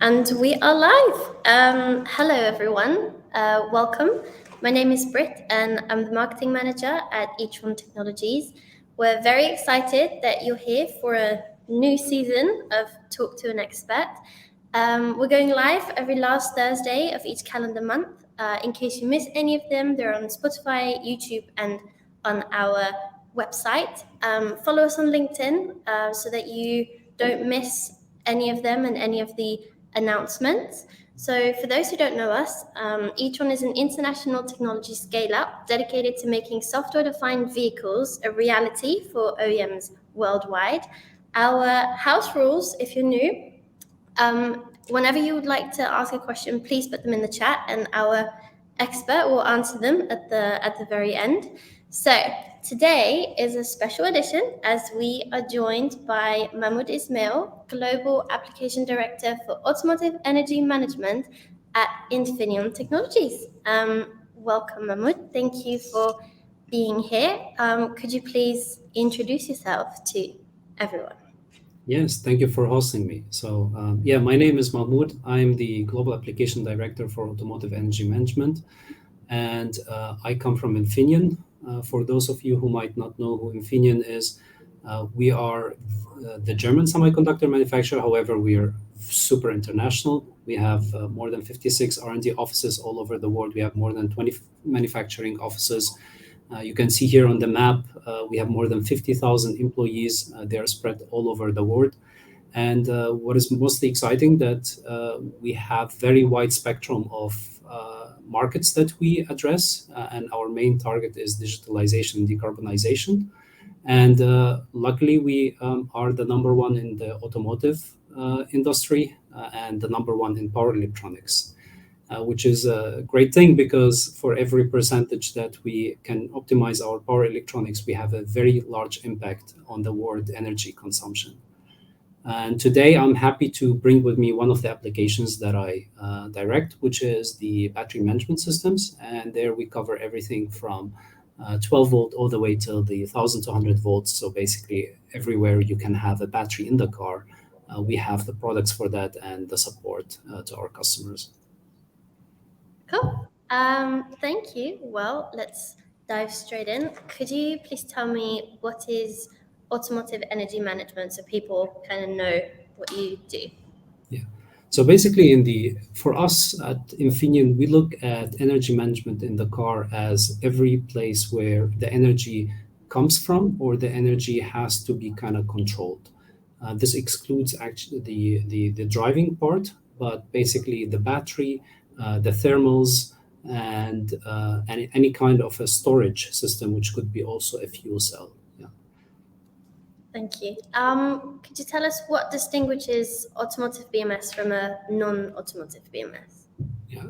And we are live. Hello, everyone. Welcome. My name is Britt, and I'm the marketing manager at Infineon Technologies. We're very excited that you're here for a new season of Talk to an Expert. We're going live every last Thursday of each calendar month. In case you miss any of them, they're on Spotify, YouTube, and on our website. Follow us on LinkedIn so that you don't miss any of them and any of the announcements. So, for those who don't know us, each one is an international technology scale up dedicated to making software defined vehicles a reality for OEMs worldwide. Our house rules, if you're new, whenever you would like to ask a question, please put them in the chat and our expert will answer them at the very end. So today is a special edition as we are joined by Mahmoud Ismail, Global Application Director for Automotive Energy Management at Infineon Technologies. Welcome, Mahmoud. Thank you for being here. Could you please introduce yourself to everyone? Yes, thank you for hosting me. So, my name is Mahmoud. I'm the Global Application Director for Automotive Energy Management, and I come from Infineon. For those of you who might not know who Infineon is, we are the German semiconductor manufacturer. However, we are super international. We have more than 56 R&D offices all over the world. We have more than 20 manufacturing offices. You can see here on the map, we have more than 50,000 employees. They are spread all over the world. And what is mostly exciting that we have very wide spectrum of markets that we address, and our main target is digitalization and decarbonization. And luckily, we are the number one in the automotive industry and the number one in power electronics. Which is a great thing because for every percentage that we can optimize our power electronics, we have a very large impact on the world energy consumption. And today I'm happy to bring with me one of the applications that I direct, which is the battery management systems. And there we cover everything from 12 volt all the way till the 1200 volts. So basically everywhere you can have a battery in the car, we have the products for that and the support to our customers. Cool. Thank you. Well, let's dive straight in. Could you please tell me what is automotive energy management so people kind of know what you do? Yeah. So basically, for us at Infineon, we look at energy management in the car as every place where the energy comes from or the energy has to be kind of controlled. This excludes actually the driving part, but basically the battery, the thermals, and any kind of a storage system, which could be also a fuel cell. Yeah. Thank you. Could you tell us what distinguishes automotive BMS from a non-automotive BMS? Yeah.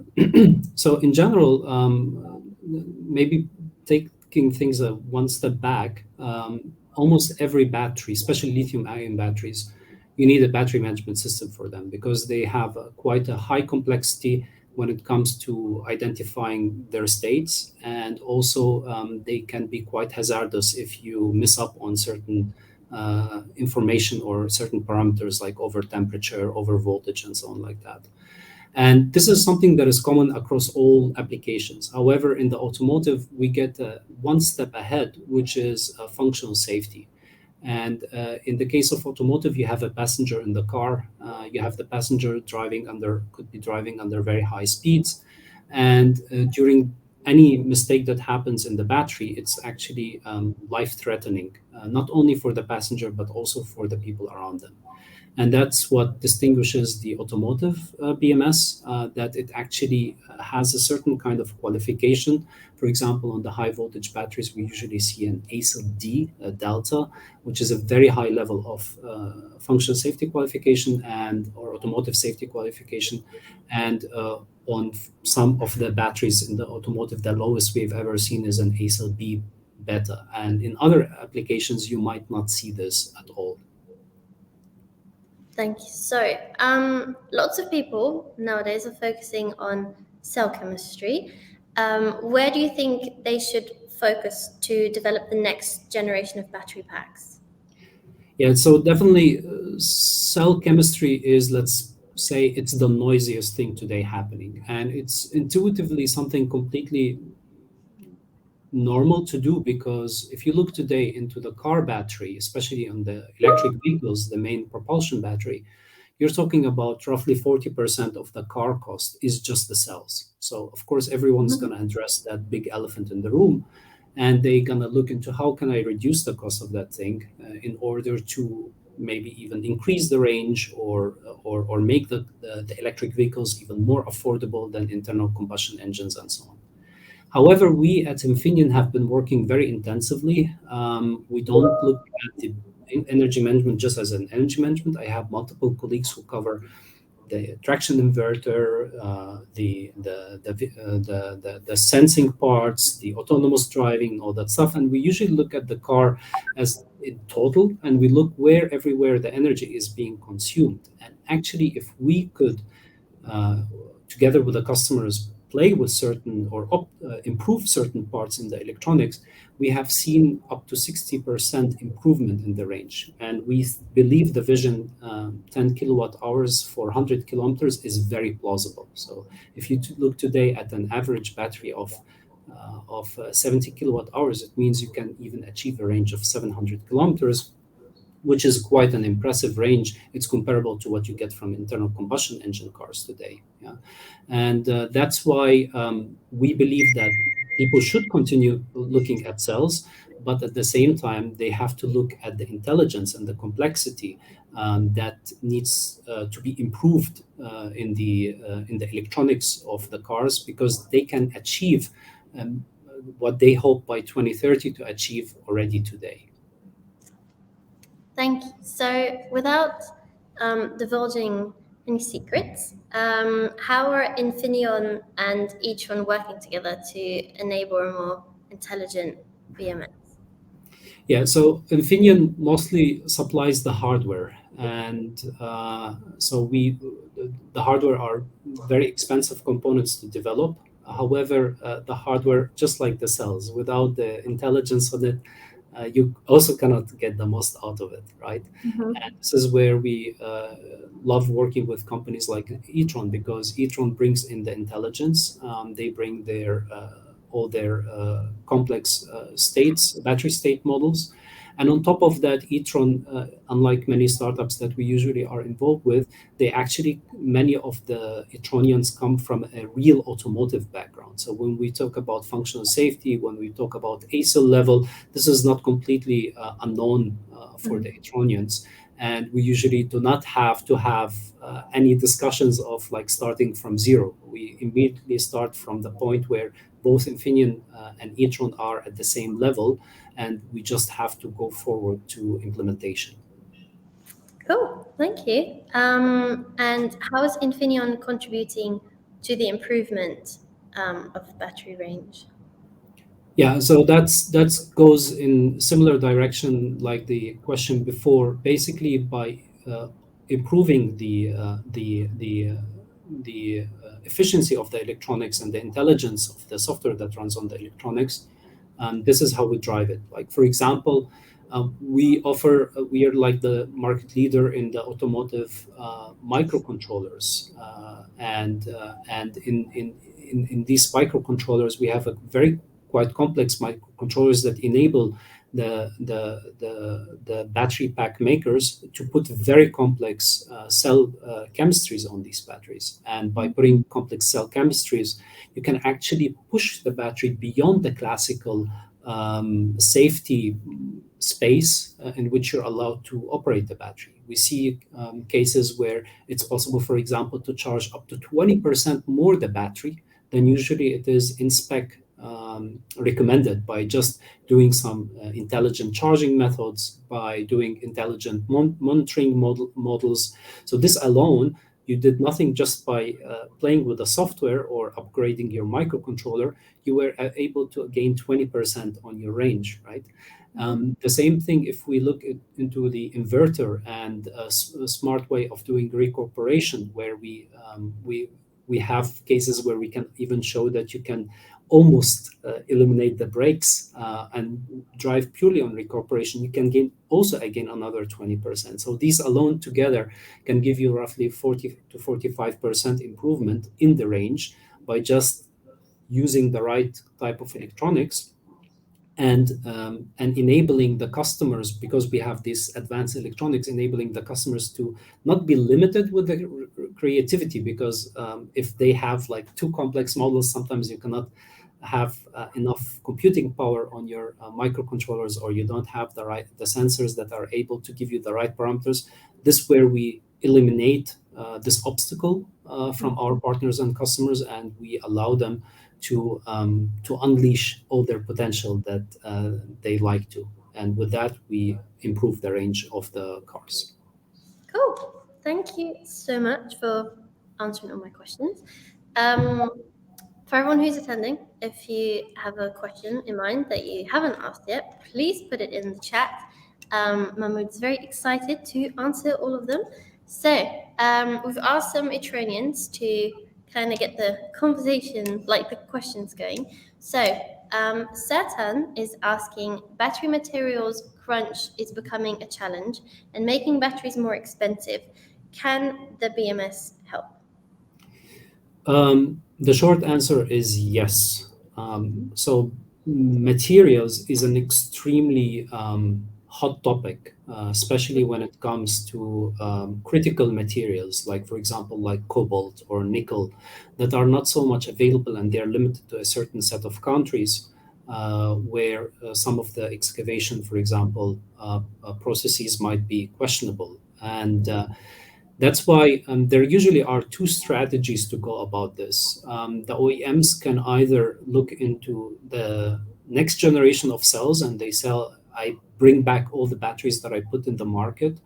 So in general, maybe taking things one step back, almost every battery, especially lithium-ion batteries, you need a battery management system for them because they have quite a high complexity when it comes to identifying their states, and also they can be quite hazardous if you miss up on certain information or certain parameters like over temperature, over voltage, and so on like that. And this is something that is common across all applications. However, in the automotive, we get one step ahead, which is functional safety. And in the case of automotive, you have a passenger in the car. You have the passenger could be driving under very high speeds. And during any mistake that happens in the battery, it's actually life-threatening, not only for the passenger, but also for the people around them. And that's what distinguishes the automotive BMS, that it actually has a certain kind of qualification. For example, on the high voltage batteries, we usually see an ASIL D, a delta, which is a very high level of functional safety qualification or automotive safety qualification. And on some of the batteries in the automotive, the lowest we've ever seen is an ASIL B beta. And in other applications, you might not see this at all. Thank you. So, lots of people nowadays are focusing on cell chemistry. Where do you think they should focus to develop the next generation of battery packs? Yeah, so definitely cell chemistry is, let's say it's the noisiest thing today happening, and it's intuitively something completely normal to do, because if you look today into the car battery, especially on the electric vehicles, the main propulsion battery, you're talking about roughly 40% of the car cost is just the cells. So of course everyone's going to address that big elephant in the room, and they're going to look into how can I reduce the cost of that thing in order to maybe even increase the range, or make the electric vehicles even more affordable than internal combustion engines and so on. However, we at Infineon have been working very intensively. We don't look at the energy management just as an energy management. I have multiple colleagues who cover the traction inverter, the sensing parts, the autonomous driving, all that stuff. And we usually look at the car as in total, and we look where everywhere the energy is being consumed. And actually, if we could uh, together with the customers, play with certain or improve certain parts in the electronics, we have seen up to 60% improvement in the range. And we believe the vision 10 kilowatt hours for 100 kilometers is very plausible. So if you look today at an average battery of 70 kilowatt hours, it means you can even achieve a range of 700 kilometers, which is quite an impressive range. It's comparable to what you get from internal combustion engine cars today. Yeah, and that's why we believe that people should continue looking at cells, but at the same time they have to look at the intelligence and the complexity that needs to be improved in the electronics of the cars, because they can achieve what they hope by 2030 to achieve already today. Thank you. So, without divulging any secrets, how are Infineon and Etron working together to enable a more intelligent BMS? Yeah, so Infineon mostly supplies the hardware, and so the hardware are very expensive components to develop. However, the hardware, just like the cells, without the intelligence of it, you also cannot get the most out of it, right? Mhm. And this is where we love working with companies like Etron, because Etron brings in the intelligence. They bring their all their complex states, battery state models. And on top of that, Etron, unlike many startups that we usually are involved with, they actually, many of the Etronians come from a real automotive background. So when we talk about functional safety, when we talk about ASIL level, this is not completely unknown for the Etronians. And we usually do not have to have any discussions of like starting from zero. We immediately start from the point where both Infineon and Etron are at the same level, and we just have to go forward to implementation. Cool, thank you. And how is Infineon contributing to the improvement of battery range? Yeah, so that's goes in similar direction like the question before. Basically, by improving the efficiency of the electronics and the intelligence of the software that runs on the electronics, this is how we drive it. Like for example, we are like the market leader in the automotive microcontrollers, and in these microcontrollers we have a very quite complex microcontrollers that enable the battery pack makers to put very complex cell chemistries on these batteries. And by putting complex cell chemistries, you can actually push the battery beyond the classical safety space in which you're allowed to operate the battery. We see cases where it's possible, for example, to charge up to 20% more the battery than usually it is in spec recommended, by just doing some intelligent charging methods, by doing intelligent monitoring models. So this alone, you did nothing just by playing with the software or upgrading your microcontroller. You were able to gain 20% on your range, right? The same thing if we look into the inverter and a smart way of doing recuperation, where we We have cases where we can even show that you can almost eliminate the brakes and drive purely on recuperation. You can gain also again another 20%. So these alone together can give you roughly 40 to 45% improvement in the range by just using the right type of electronics and enabling the customers, because we have this advanced electronics, enabling the customers to not be limited with the creativity, because if they have like too complex models, sometimes you cannot have enough computing power on your microcontrollers, or you don't have the sensors that are able to give you the right parameters. This where we eliminate this obstacle from our partners and customers, and we allow them to unleash all their potential that they like to. And with that, we improve the range of the cars. Cool. Thank you so much for answering all my questions. Um, For everyone who's attending, if you have a question in mind that you haven't asked yet, please put it in the chat. Mahmoud's very excited to answer all of them. So, we've asked some Etronians to kind of get the conversation, like the questions going. So, Satan is asking, battery materials crunch is becoming a challenge and making batteries more expensive. Can the BMS help? The short answer is yes. So materials is an extremely hot topic, especially when it comes to critical materials, like for example, like cobalt or nickel, that are not so much available and they are limited to a certain set of countries. Where some of the excavation, for example, processes might be questionable. And that's why there usually are two strategies to go about this. The OEMs can either look into the next generation of cells and they sell, I bring back all the batteries that I put in the market.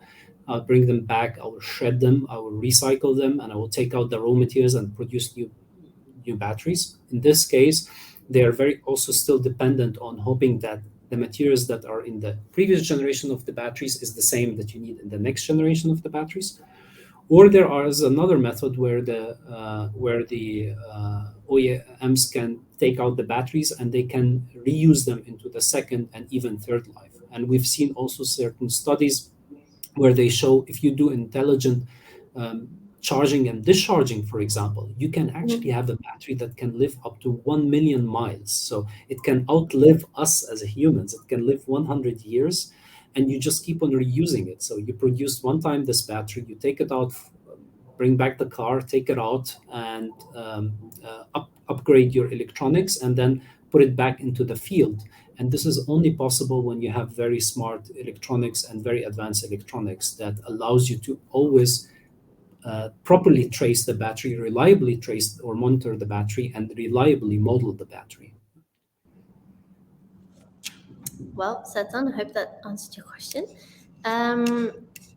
I'll bring them back, I will shred them, I will recycle them, and I will take out the raw materials and produce new batteries. In this case, they are very also still dependent on hoping that the materials that are in the previous generation of the batteries is the same that you need in the next generation of the batteries. Or there is another method where the OEMs can take out the batteries and they can reuse them into the second and even third life. And we've seen also certain studies where they show if you do intelligent charging and discharging, for example, you can actually have a battery that can live up to 1 million miles. So it can outlive us as humans. It can live 100 years, and you just keep on reusing it. So you produce one time this battery, you take it out, bring back the car, take it out, and upgrade your electronics, and then put it back into the field. And this is only possible when you have very smart electronics and very advanced electronics that allows you to always properly trace the battery, reliably trace or monitor the battery, and reliably model the battery. Well, Satan, I hope that answered your question. Um,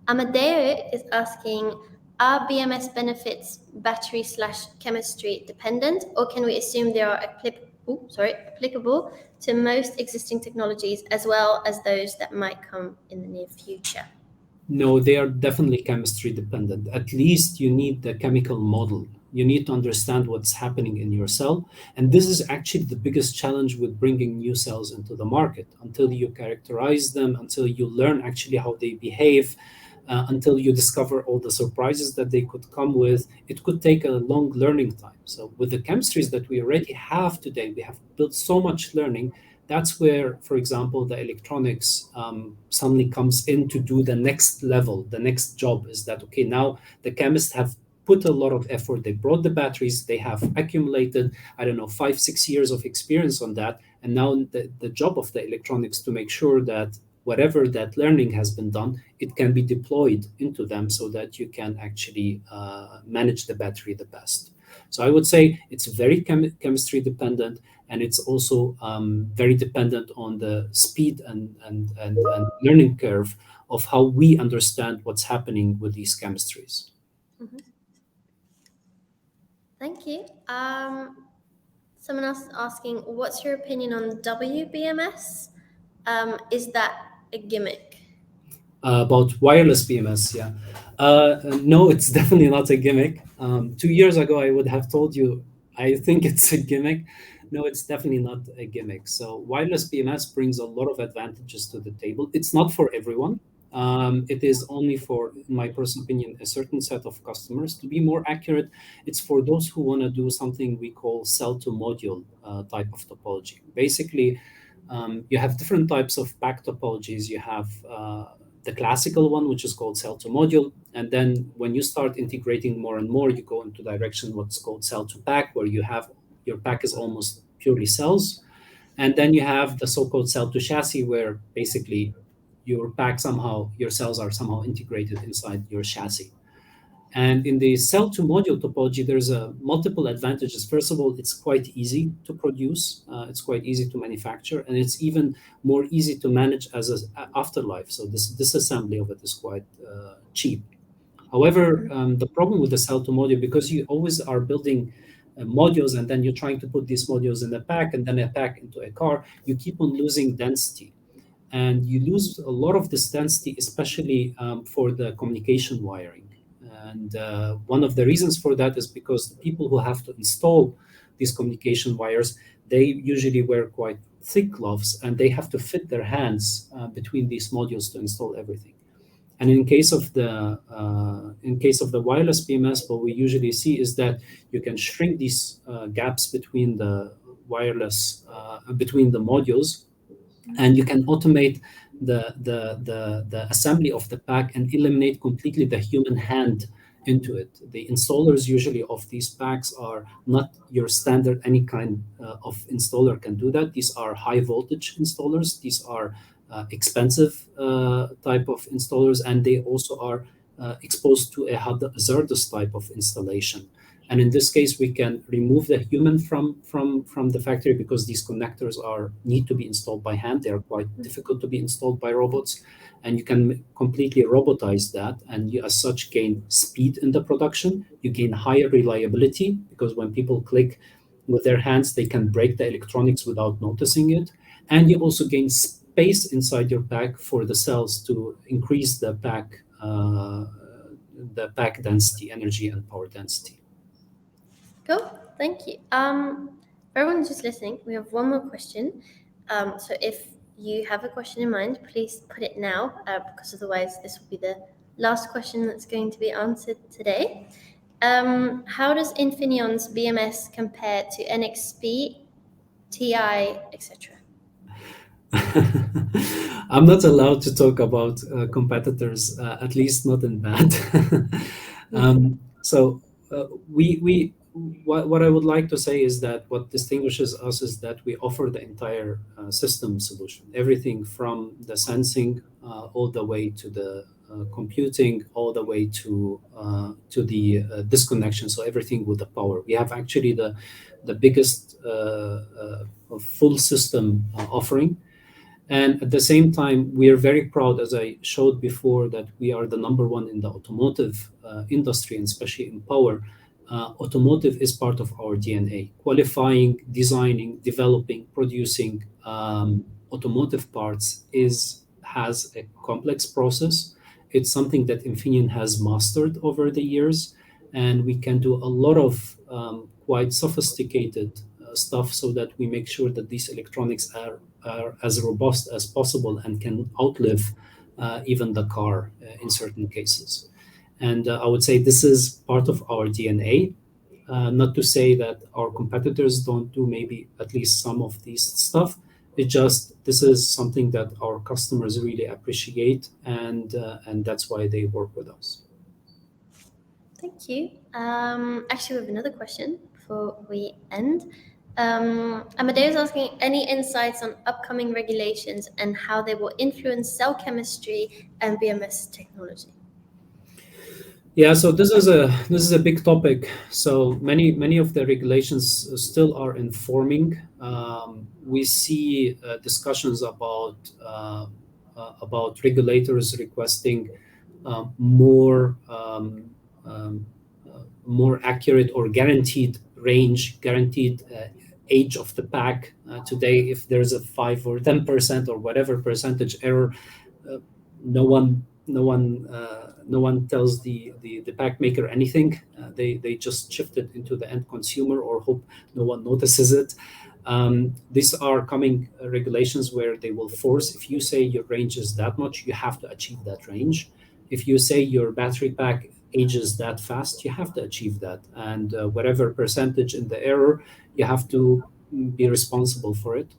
Amadeo is asking, are BMS benefits battery slash chemistry dependent, or can we assume they are applicable to most existing technologies as well as those that might come in the near future? No, they are definitely chemistry dependent. At least you need the chemical model. You need to understand what's happening in your cell. And this is actually the biggest challenge with bringing new cells into the market. Until you characterize them, until you learn actually how they behave, until you discover all the surprises that they could come with, it could take a long learning time. So, with the chemistries that we already have today, we have built so much learning. That's where, for example, the electronics suddenly comes in to do the next level. The next job is that, okay, now the chemists have put a lot of effort. They brought the batteries, they have accumulated, I don't know, 5, 6 years of experience on that. And now the job of the electronics to make sure that whatever that learning has been done, it can be deployed into them so that you can actually manage the battery the best. So I would say it's very chemistry dependent, and it's also very dependent on the speed and learning curve of how we understand what's happening with these chemistries. Mhm. Thank you. Someone else is asking, what's your opinion on WBMS? Is that a gimmick? About wireless BMS, yeah. No, it's definitely not a gimmick. 2 years ago, I would have told you I think it's a gimmick. No, it's definitely not a gimmick. So, wireless BMS brings a lot of advantages to the table. It's not for everyone. It is only for, in my personal opinion, a certain set of customers. To be more accurate, it's for those who want to do something we call cell to module type of topology. Basically, you have different types of pack topologies. You have the classical one, which is called cell to module. And then when you start integrating more and more, you go into direction what's called cell to pack, where you have your pack is almost purely cells. And then you have the so-called cell to chassis, where basically your pack somehow, your cells are somehow integrated inside your chassis. And in the cell to module topology, there's multiple advantages. First of all, it's quite easy to produce, it's quite easy to manufacture, and it's even more easy to manage as an afterlife. So this disassembly of it is quite cheap. However, the problem with the cell to module, because you always are building modules and then you're trying to put these modules in a pack and then a pack into a car, you keep on losing density. And you lose a lot of this density, especially for the communication wiring. And one of the reasons for that is because the people who have to install these communication wires, they usually wear quite thick gloves and they have to fit their hands between these modules to install everything. And in case of the wireless BMS, what we usually see is that you can shrink these gaps between the wireless between the modules, and you can automate the assembly of the pack and eliminate completely the human hand into it. The installers usually of these packs are not your standard, any kind of installer can do that. These are high voltage installers. These are expensive type of installers, and they also are exposed to a hazardous type of installation. And in this case, we can remove the human from the factory because these connectors need to be installed by hand. They are quite difficult to be installed by robots. And you can completely robotize that. And you, as such, gain speed in the production. You gain higher reliability because when people click with their hands, they can break the electronics without noticing it. And you also gain space inside your pack for the cells to increase the pack density, energy and power density. Cool, thank you. For everyone just listening, we have one more question. So if you have a question in mind, please put it now, because otherwise this will be the last question that's going to be answered today. How does Infineon's BMS compare to NXP, TI, etc.? I'm not allowed to talk about competitors, at least not in bad. So we what I would like to say is that what distinguishes us is that we offer the entire system solution, everything from the sensing all the way to the computing, all the way to the disconnection. So everything with the power. We have actually the biggest full system offering. And at the same time, we are very proud, as I showed before, that we are the number one in the automotive industry, and especially in power. Automotive is part of our DNA. Qualifying, designing, developing, producing automotive parts has a complex process. It's something that Infineon has mastered over the years, and we can do a lot of quite sophisticated stuff so that we make sure that these electronics are as robust as possible and can outlive even the car in certain cases. And I would say this is part of our DNA. Not to say that our competitors don't do maybe at least some of these stuff. It just this is something that our customers really appreciate, and that's why they work with us. Thank you. Actually, we have another question before we end. Amadeo is asking any insights on upcoming regulations and how they will influence cell chemistry and BMS technology. Yeah, so this is a big topic. So many of the regulations still are informing. We see discussions about regulators requesting more more accurate or guaranteed range, guaranteed age of the pack. Today, if there's a 5 or 10% or whatever percentage error, no one no one tells the pack maker anything. They just shift it into the end consumer or hope no one notices it. These are coming regulations where they will force, if you say your range is that much, you have to achieve that range. If you say your battery pack ages that fast, you have to achieve that. And whatever percentage in the error, you have to be responsible for it.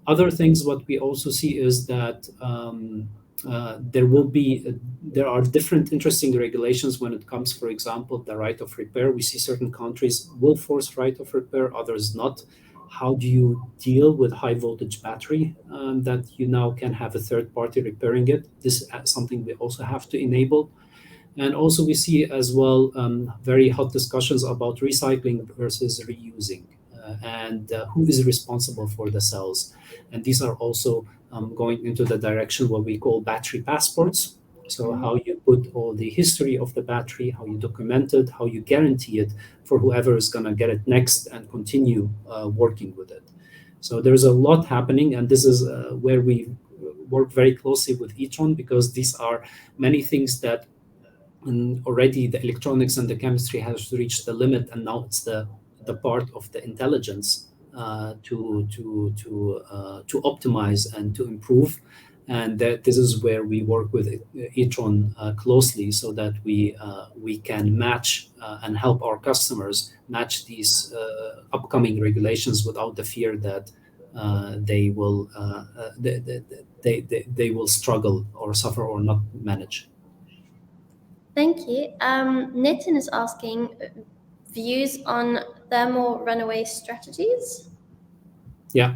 Other things, what we also see is that there are different interesting regulations when it comes, for example, the right of repair. We see certain countries will force right of repair, others not. How do you deal with high voltage battery that you now can have a third party repairing it? This is something we also have to enable. And also, we see as well very hot discussions about recycling versus reusing, and who is responsible for the cells. And these are also going into the direction what we call battery passports. So, how you put all the history of the battery, how you document it, how you guarantee it for whoever is going to get it next and continue working with it. So, there's a lot happening, and this is where we work very closely with e-tron, because these are many things that and already the electronics and the chemistry has reached the limit, and now it's the part of the intelligence to optimize and to improve. And that this is where we work with e-tron closely, so that we can match and help our customers match these upcoming regulations without the fear that they will struggle or suffer or not manage. Thank you. Nitin is asking views on thermal runaway strategies. Yeah.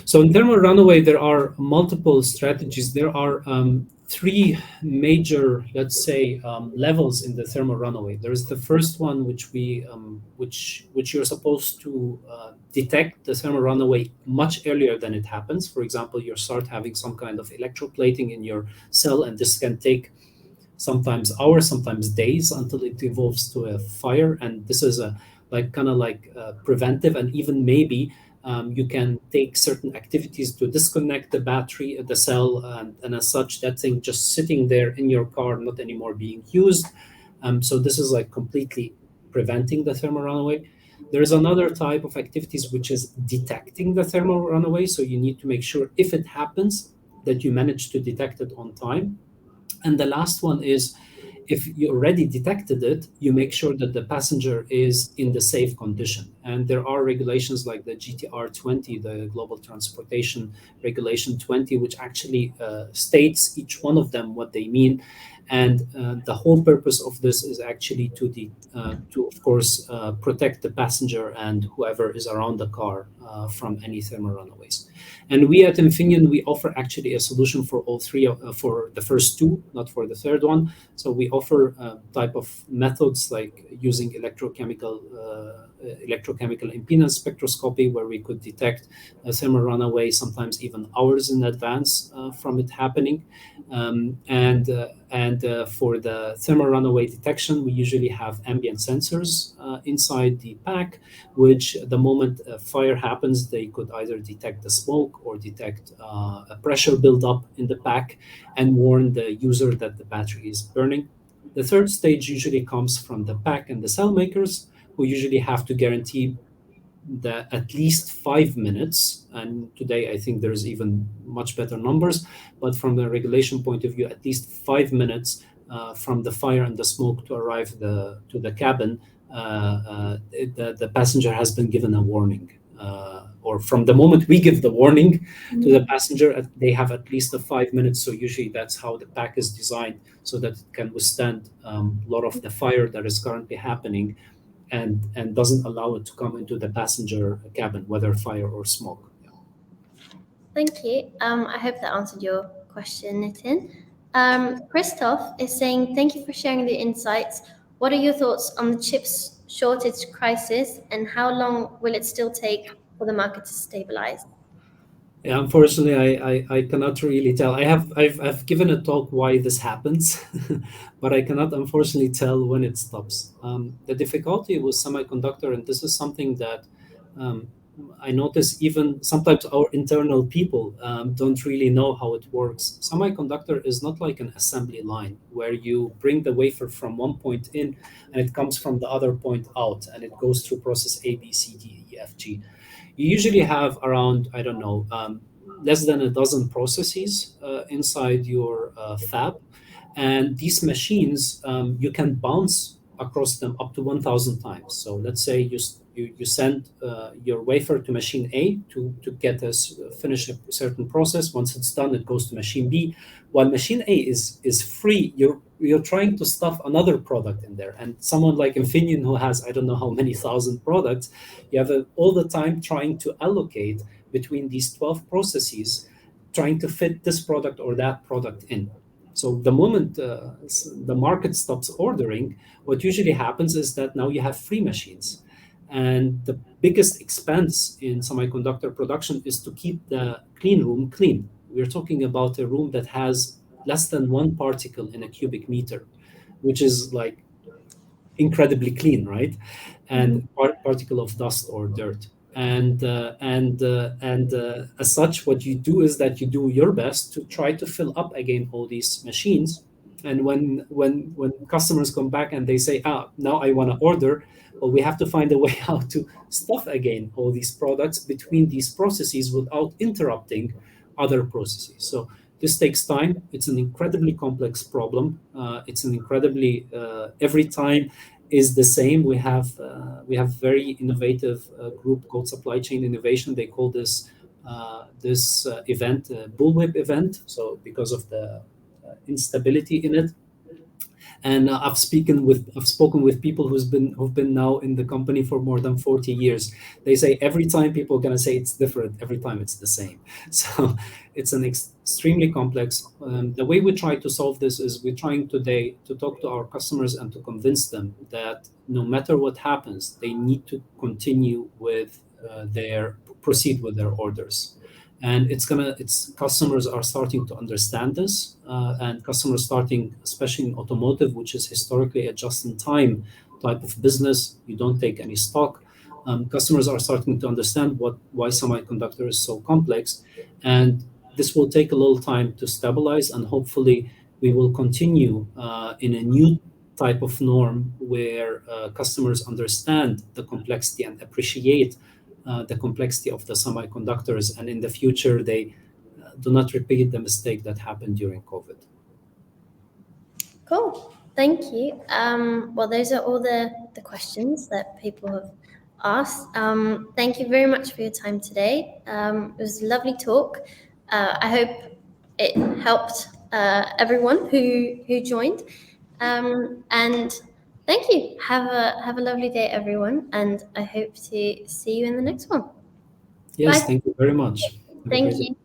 So in thermal runaway, there are multiple strategies. There are three major, let's say, levels in the thermal runaway. There is the first one, which you're supposed to detect the thermal runaway much earlier than it happens. For example, you start having some kind of electroplating in your cell, and this can take sometimes hours, sometimes days until it evolves to a fire. And this is a like kind of like preventive, and even maybe you can take certain activities to disconnect the battery, the cell, and as such, that thing just sitting there in your car, not anymore being used. So this is like completely preventing the thermal runaway. There is another type of activities which is detecting the thermal runaway. So you need to make sure if it happens that you manage to detect it on time. And the last one is if you already detected it, you make sure that the passenger is in the safe condition. And there are regulations like the GTR 20, the Global Transportation Regulation 20, which actually states each one of them what they mean. And the whole purpose of this is actually to of course, protect the passenger and whoever is around the car from any thermal runaways. And we at Infineon, we offer actually a solution for all three, for the first two, not for the third one. So we offer type of methods like using electrochemical impedance spectroscopy, where we could detect a thermal runaway sometimes even hours in advance from it happening. And for the thermal runaway detection, we usually have ambient sensors inside the pack, which the moment a fire happens, they could either detect the smoke or detect a pressure buildup in the pack and warn the user that the battery is burning. The third stage usually comes from the pack and the cell makers, who usually have to guarantee the at least 5 minutes. And today I think there's even much better numbers, but from the regulation point of view, at least 5 minutes from the fire and the smoke to arrive to the cabin, the passenger has been given a warning. Or from the moment we give the warning to the passenger, they have at least a 5 minutes. So usually that's how the pack is designed, so that it can withstand a lot of the fire that is currently happening, and doesn't allow it to come into the passenger cabin, whether fire or smoke. Yeah. Thank you. I hope that answered your question, Nitin. Christoph is saying, thank you for sharing the insights. What are your thoughts on the chips shortage crisis, and how long will it still take for the market to stabilize? Yeah, unfortunately, I cannot really tell. I've given a talk why this happens, but I cannot unfortunately tell when it stops. The difficulty with semiconductor, and this is something that I notice even sometimes our internal people don't really know how it works. Semiconductor is not like an assembly line where you bring the wafer from one point in and it comes from the other point out and it goes through process A, B, C, D, E, F, G. You usually have around, I don't know, less than a dozen processes inside your fab. And these machines, you can bounce across them up to 1,000 times. So let's say you send your wafer to machine A to get us finish a certain process. Once it's done, it goes to machine B. While machine A is free, you're trying to stuff another product in there. And someone like Infineon, who has I don't know how many thousand products, you have all the time trying to allocate between these 12 processes, trying to fit this product or that product in. So the moment the market stops ordering, what usually happens is that now you have free machines. And the biggest expense in semiconductor production is to keep the clean room clean. We're talking about a room that has less than one particle in a cubic meter, which is like incredibly clean, right? Mhm. And particle of dust or dirt. And as such, what you do is that you do your best to try to fill up again all these machines. And when customers come back and they say, now I want to order, well, we have to find a way how to stuff again all these products between these processes without interrupting other processes. So this takes time. It's an incredibly complex problem. It's an incredibly every time is the same. We have very innovative group called Supply Chain Innovation. They call this event bullwhip event. So because of the instability in it, and I've spoken with people who've been now in the company for more than 40 years. They say every time people are going to say it's different, every time it's the same. So it's an extremely complex. The way we try to solve this is we're trying today to talk to our customers and to convince them that no matter what happens, they need to continue with their proceed with their orders. And it's customers are starting to understand this, and customers starting, especially in automotive, which is historically a just-in-time type of business. You don't take any stock. Customers are starting to understand why semiconductor is so complex, and this will take a little time to stabilize, and hopefully we will continue in a new type of norm where customers understand the complexity and appreciate the complexity of the semiconductors, and in the future they do not repeat the mistake that happened during COVID. Cool. Thank you. Well, those are all the questions that people have asked. Thank you very much for your time today. It was a lovely talk. I hope it helped everyone who joined. And thank you. Have a lovely day, everyone. And I hope to see you in the next one. Yes, Bye. thank you very much. Have a Thank great day. you.